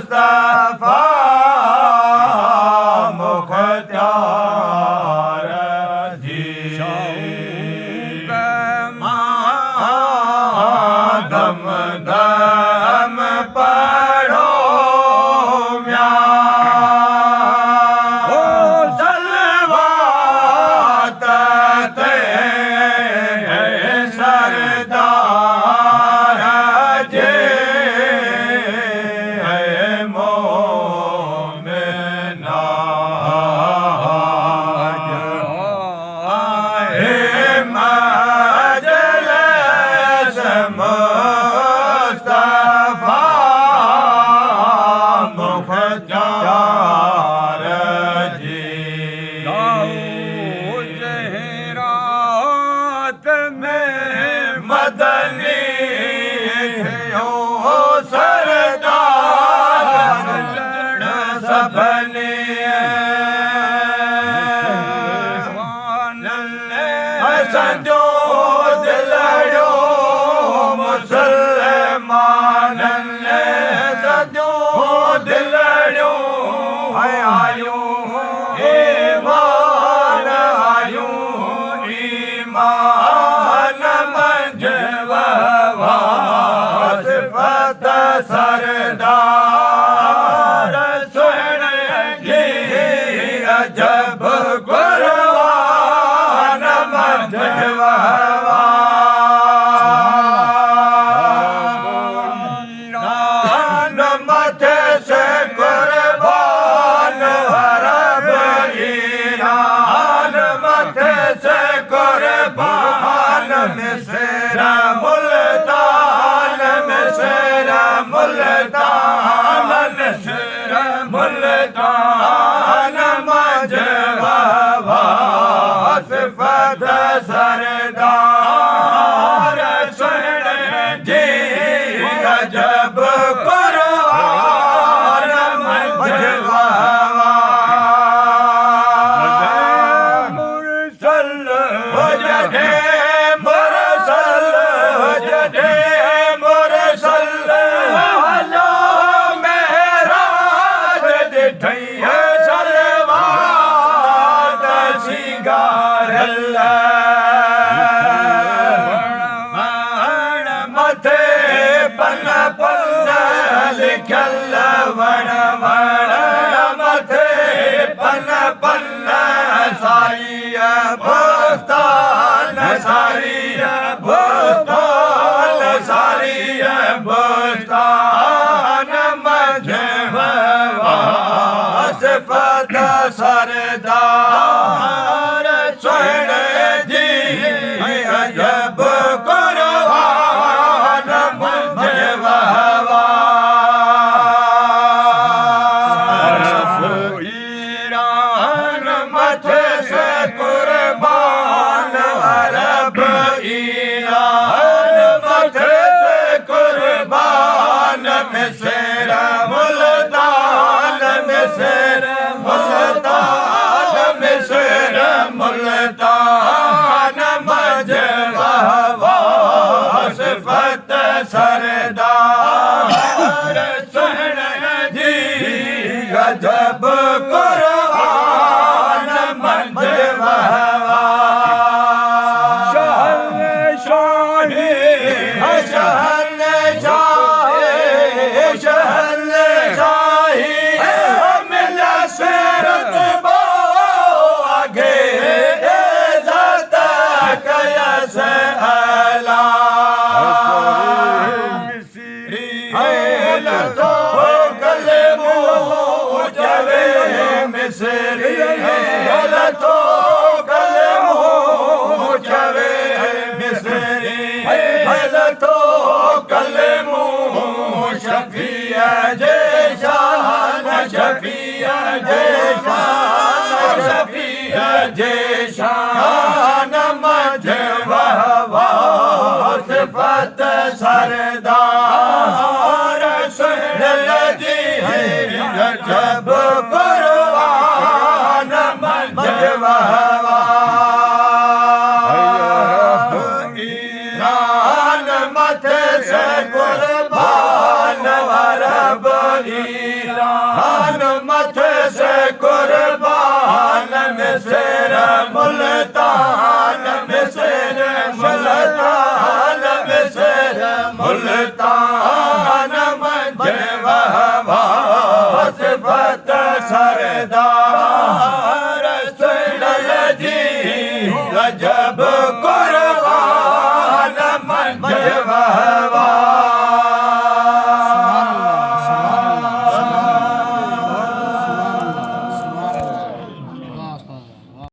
Mustafa सरदार सुन जी अजब कुर्बान मजवान मथे से कुर्बान अरब ईरान मथे से कुर्बान मिस्र मुल्तान मिस्र मुल्तान मिस्र मुल्तान मजवा सिफत सरदार सुन जी अजब कुर्बान मजवा मुरसल हो जगे मुरसल हो जगे मुरसल हलो मेराज दिठैया सलवात सिंगारल मथे पन पन लिखल वण वण मथे पन पन साईं बोस्तान साईं बोस्तान साईं बोस्तान मजवा सिफत सरदार सुन जी अजब कुर्बान मजवा ईरान मथे से कुर्बान अरब ईरान मथे से कुर्बान मिस्र मुल्तान मिस्र मुल्तान मिस्र मुल्तान मजवा सिफत सरदार सुन जी गजब कुर्बान मजवा शहंशाही शहंशाही शहंशाही मिला सिरत बो आगे इज्जत कयस अला तो गले मुँह जवे मिसरी तो गले मुँह जवे मिसरी तो गले मुँह शफिया जैशान शफिया जैशान शफिया जैशान मजवा सिफत सरदार सुन जी अजब कुर्बान मजवा ईरान मथे से कुर्बान अरब ईरान मथे से कुर्बान मिस्र मुल्तान मिस्र मुल्तान मिस्र मुल्तान मजवा सिफत सरदार